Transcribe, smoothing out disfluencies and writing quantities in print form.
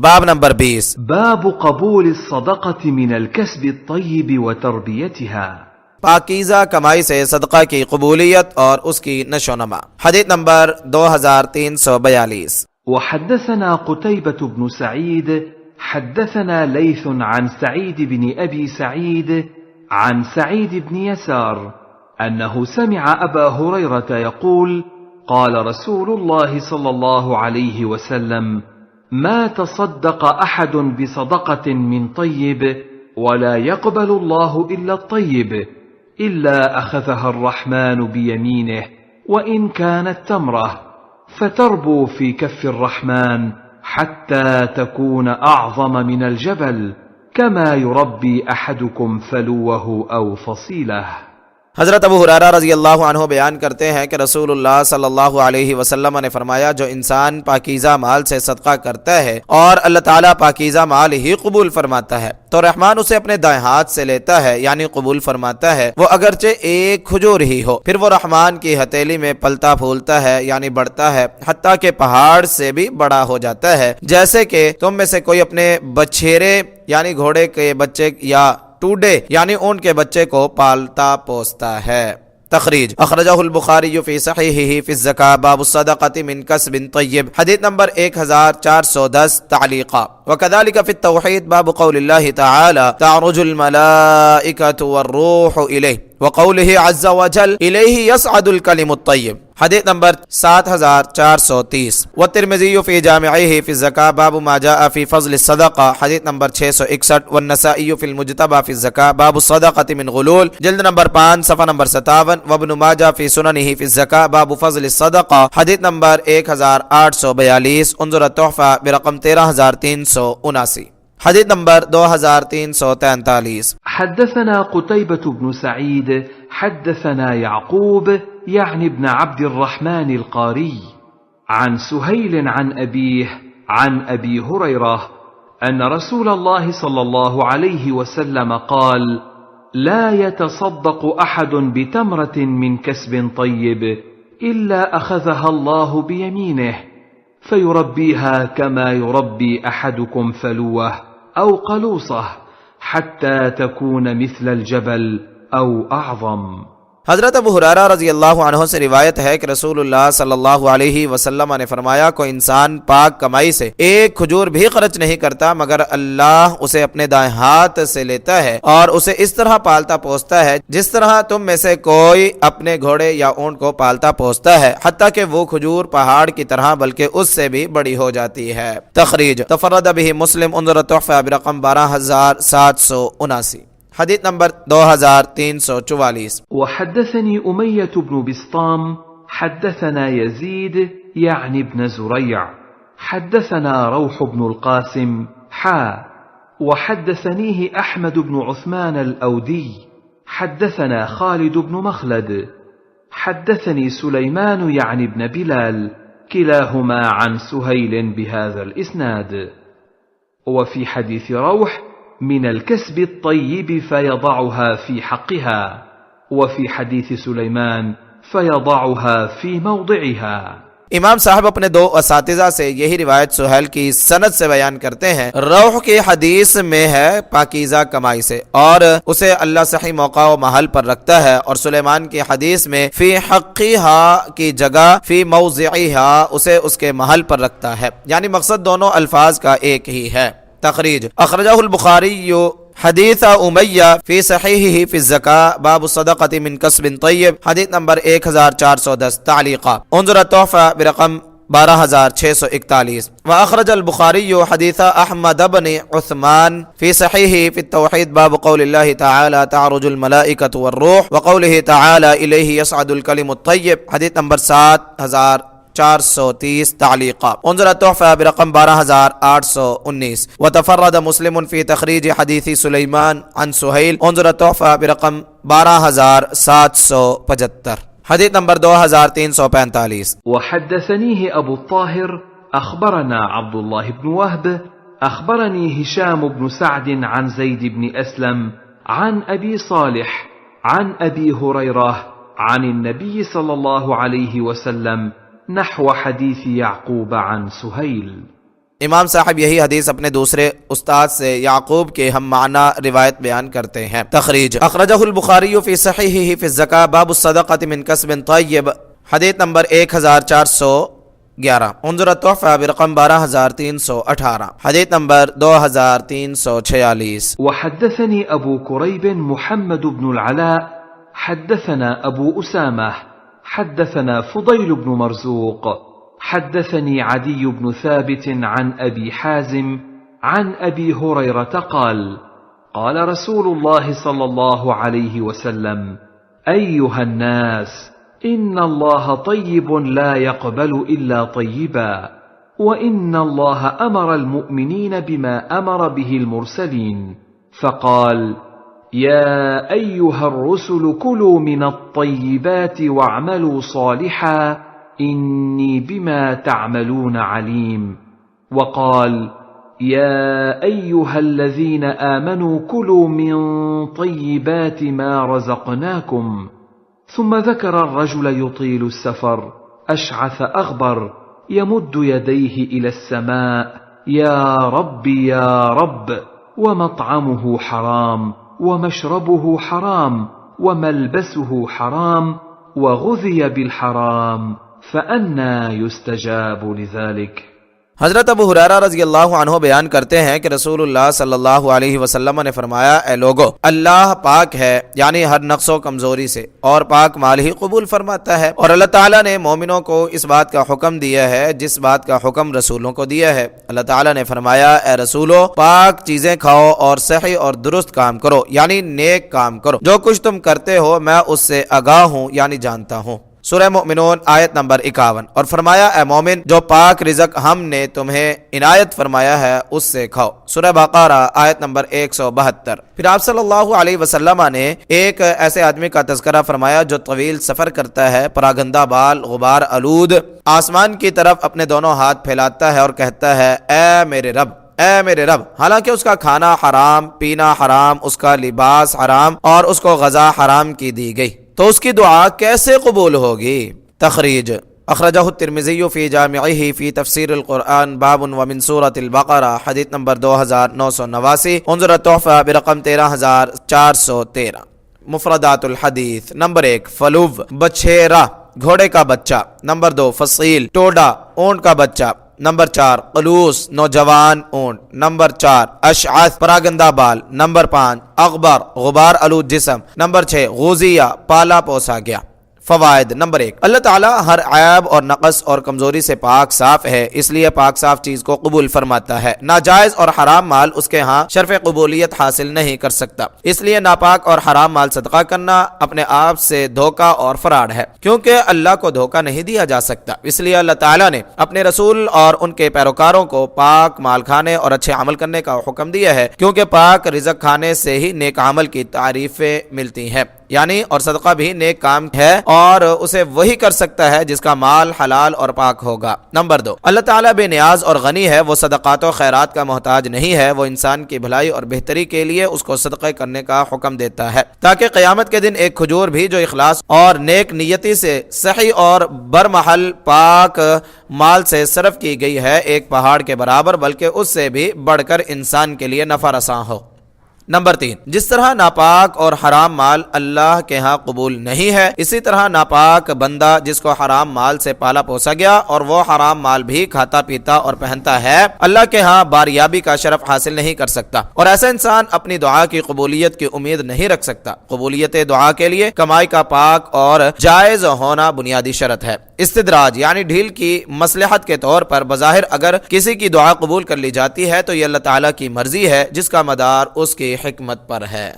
باب نمبر 20، باب قبول الصدقة من الكسب الطيب وتربيتها. پاکیزہ کمائی سے صدقہ کی قبولیت اور اس کی نشو نما. حدیث نمبر 2342. وحدثنا قتيبة بن سعيد حدثنا ليث عن سعيد بن أبي سعيد عن سعيد بن يسار أنه سمع أبا هريرة يقول قال رسول الله صلى الله عليه وسلم ما تصدق أحد بصدقة من طيب ولا يقبل الله إلا الطيب إلا أخذها الرحمن بيمينه وإن كانت تمرة فتربو في كف الرحمن حتى تكون أعظم من الجبل كما يربي أحدكم فلوه أو فصيله. حضرت ابو ہریرہ رضی اللہ عنہ بیان کرتے ہیں کہ رسول اللہ صلی اللہ علیہ وسلم نے فرمایا، جو انسان پاکیزہ مال سے صدقہ کرتا ہے اور اللہ تعالیٰ پاکیزہ مال ہی قبول فرماتا ہے تو رحمان اسے اپنے دائیں ہاتھ سے لیتا ہے، یعنی قبول فرماتا ہے، وہ اگرچہ ایک کھجور ہی ہو، پھر وہ رحمان کی ہتھیلی میں پلتا پھولتا ہے، یعنی بڑھتا ہے، حتیٰ کہ پہاڑ سے بھی بڑا ہو جاتا ہے، جیسے کہ تم میں سے کوئی اپنے بچھیرے یعنی گھوڑے کے بچے یا ٹوڈے یعنی اونٹ کے بچے کو پالتا پوستا ہے. تخریج اخرجہ البخاری فی صحیحہ فی الزکاة باب الصدقۃ من کسب طیب. حدیث نمبر 1410 تعلیقا. وكذلك في التوحید باب قول اللہ تعالی تعرج الملائکۃ والروح الیہ وقوله عز وجل الیہ یصعد الکلم الطیب. حدیث نمبر 7430. والترمذی فی جامعہ فی الزکاة باب ما جاء فی فضل الصدقہ. حدیث نمبر 661. والنسائی فی المجتبى فی الزکاة باب الصدقۃ من غلول جلد نمبر 5 صفحہ نمبر 57. وابن ماجہ فی سننہ فی الزکاة باب فضل الصدقہ. حدیث نمبر 1842. انظر التحفہ برقم 13379. حدیث نمبر 2343. حدثنا قتيبة بن سعيد حدثنا يعقوب يعني ابن عبد الرحمن القاري عن سهيل عن أبيه عن أبي هريرة أن رسول الله صلى الله عليه وسلم قال لا يتصدق أحد بتمرة من كسب طيب إلا أخذها الله بيمينه فيربيها كما يربي أحدكم فلوه أو قلوصه حتى تكون مثل الجبل أو أعظم. حضرت ابو ہریرہ رضی اللہ عنہ سے روایت ہے کہ رسول اللہ صلی اللہ علیہ وسلم نے فرمایا، کوئی انسان پاک کمائی سے ایک کھجور بھی خرچ نہیں کرتا مگر اللہ اسے اپنے دائیں ہاتھ سے لیتا ہے اور اسے اس طرح پالتا پوستا ہے جس طرح تم میں سے کوئی اپنے گھوڑے یا اونٹ کو پالتا پوستا ہے، حتیٰ کہ وہ کھجور پہاڑ کی طرح بلکہ اس سے بھی بڑی ہو جاتی ہے. تخریج تفرد به مسلم انظر التحفہ برقم 12779. حدیث نمبر 2344. وحدثني أمية بن بسطام حدثنا يزيد يعني ابن زريع حدثنا روح بن القاسم وحدثنيه أحمد بن عثمان الأودي حدثنا خالد بن مخلد حدثني سليمان يعني ابن بلال كلاهما عن سهيل بهذا الإسناد. وفي حديث روح من الكسب الطيب فيضعها في حقها وفي حديث سليمان فيضعها في موضعها. امام صاحب اپنے دو اساتذہ سے یہی روایت سہیل کی سند سے بیان کرتے ہیں. روح کی حدیث میں ہے پاکیزہ کمائی سے اور اسے اللہ صحیح موقع و محل پر رکھتا ہے، اور سلیمان کی حدیث میں فی حقیہا کی جگہ فی موضعیہا اسے اس کے محل پر رکھتا ہے، یعنی مقصد دونوں الفاظ کا ایک ہی ہے. تخریج اخرجہ البخاری حدیث امیہ فی صحیحہ فی الزکاة باب الصدقۃ من کسب طیب. حدیث نمبر 1410 تعلیقا. انظر التحفہ برقم 12641. واخرج البخاری حدیث احمد بن عثمان فی صحیحہ فی التوحید باب قول اللہ تعالی تعرج الملائکۃ والروح وقوله تعالی الیہ یصعد الکلم الطیب. حدیث نمبر 7430 تعلیقا. انظر التحفہ برقم 12819. وتفرد مسلم فی تخریج حدیث سلیمان عن سہیل. انظر التحفہ برقم 12775. حدیث نمبر 2345. وحدثنيه أبو الطاهر أخبرنا عبد الله بن وهب أخبرني هشام بن سعد عن زيد بن أسلم عن أبي صالح عن أبي هريرة عن النبي صلى الله عليه وسلم نحو حديث يعقوب عن سهيل. امام صاحب یہی حدیث اپنے دوسرے استاد سے یعقوب کے ہم معنی روایت بیان کرتے ہیں۔ تخریج اخرجہ البخاری فی صحیحہ فی الزکاة باب الصدقۃ من کسب طیب، حدیث نمبر 1411، انظر التحفہ برقم 12318، حدیث نمبر 2346۔ وحدثني أبو كريب محمد بن العلاء حدثنا أبو أسامة حدثنا فضيل بن مرزوق حدثني عدي بن ثابت عن أبي حازم عن أبي هريرة قال قال رسول الله صلى الله عليه وسلم أيها الناس إن الله طيب لا يقبل إلا طيبا وإن الله أمر المؤمنين بما أمر به المرسلين فقال يا أيها الرسل كلوا من الطيبات واعملوا صالحا إني بما تعملون عليم وقال يا أيها الذين آمنوا كلوا من طيبات ما رزقناكم ثم ذكر الرجل يطيل السفر أشعث أغبر يمد يديه إلى السماء يا رب يا رب ومطعمه حرام ومشربه حرام وملبسه حرام وغذي بالحرام فأنى يستجاب لذلك۔ حضرت ابو ہریرہ رضی اللہ عنہ بیان کرتے ہیں کہ رسول اللہ صلی اللہ علیہ وسلم نے فرمایا، اے لوگو، اللہ پاک ہے، یعنی ہر نقص و کمزوری سے، اور پاک مال ہی قبول فرماتا ہے، اور اللہ تعالیٰ نے مومنوں کو اس بات کا حکم دیا ہے جس بات کا حکم رسولوں کو دیا ہے۔ اللہ تعالیٰ نے فرمایا، اے رسولو، پاک چیزیں کھاؤ اور صحیح اور درست کام کرو، یعنی نیک کام کرو، جو کچھ تم کرتے ہو میں اس سے آگاہ ہوں، یعنی جانتا ہوں۔ سورہ مومنون آیت نمبر 51۔ اور فرمایا، اے مومن، جو پاک رزق ہم نے تمہیں عنایت فرمایا ہے اس سے کھاؤ، سورہ بقرہ آیت نمبر 172۔ پھر آپ صلی اللہ علیہ وسلم نے ایک ایسے آدمی کا تذکرہ فرمایا جو طویل سفر کرتا ہے، پراگندہ بال، غبار آلود، آسمان کی طرف اپنے دونوں ہاتھ پھیلاتا ہے اور کہتا ہے، اے میرے رب، اے میرے رب، حالانکہ اس کا کھانا حرام، پینا حرام، اس کا لباس حرام اور اس کو غذا حرام کی دی گئی، تو اس کی دعا کیسے قبول ہوگی؟ تخریج اخرجہ الترمذی فی جامعہ فی تفسیر القرآن باب ومن سورۃ البقرہ، حدیث نمبر 2989، انظر التحفہ برقم 13413۔ مفردات الحدیث، نمبر 1 فلو، بچھیرا، گھوڑے کا بچہ، نمبر 2 فصیل، ٹوڈا، اونٹ کا بچہ، نمبر 4 قلوس، نوجوان اونٹ، نمبر 4 اشعث، پراگندہ بال، نمبر 5 اغبر، غبار آلود جسم، نمبر 6 غوزیہ، پالا پوسا گیا۔ فوائد، نمبر 1، اللہ تعالیٰ ہر عیب اور نقص اور کمزوری سے پاک صاف ہے، اس لیے پاک صاف چیز کو قبول فرماتا ہے۔ ناجائز اور حرام مال اس کے ہاں شرف قبولیت حاصل نہیں کر سکتا، اس لیے ناپاک اور حرام مال صدقہ کرنا اپنے آپ سے دھوکہ اور فراڈ ہے، کیونکہ اللہ کو دھوکہ نہیں دیا جا سکتا۔ اس لیے اللہ تعالیٰ نے اپنے رسول اور ان کے پیروکاروں کو پاک مال کھانے اور اچھے عمل کرنے کا حکم دیا ہے، کیونکہ پاک رزق کھانے سے ہی نیک عمل کی تعریفیں ملتی ہیں، یعنی اور صدقہ بھی نیک کام ہے اور اسے وہی کر سکتا ہے جس کا مال حلال اور پاک ہوگا۔ نمبر 2، اللہ تعالیٰ بے نیاز اور غنی ہے، وہ صدقات و خیرات کا محتاج نہیں ہے، وہ انسان کی بھلائی اور بہتری کے لیے اس کو صدقہ کرنے کا حکم دیتا ہے، تاکہ قیامت کے دن ایک کھجور بھی جو اخلاص اور نیک نیتی سے صحیح اور برمحل پاک مال سے صرف کی گئی ہے، ایک پہاڑ کے برابر بلکہ اس سے بھی بڑھ کر انسان کے لیے نفع رساں ہو۔ نمبر 3، جس طرح ناپاک اور حرام مال اللہ کے ہاں قبول نہیں ہے، اسی طرح ناپاک بندہ جس کو حرام مال سے پالا پوسا گیا اور وہ حرام مال بھی کھاتا پیتا اور پہنتا ہے، اللہ کے ہاں باریابی کا شرف حاصل نہیں کر سکتا، اور ایسا انسان اپنی دعا کی قبولیت کی امید نہیں رکھ سکتا۔ قبولیت دعا کے لیے کمائی کا پاک اور جائز ہونا بنیادی شرط ہے۔ استدراج یعنی ڈھیل کی مصلحت کے طور پر بظاہر اگر کسی کی دعا قبول کر لی جاتی ہے تو یہ اللہ تعالیٰ کی مرضی ہے، جس کا مدار اس کی حکمت پر ہے۔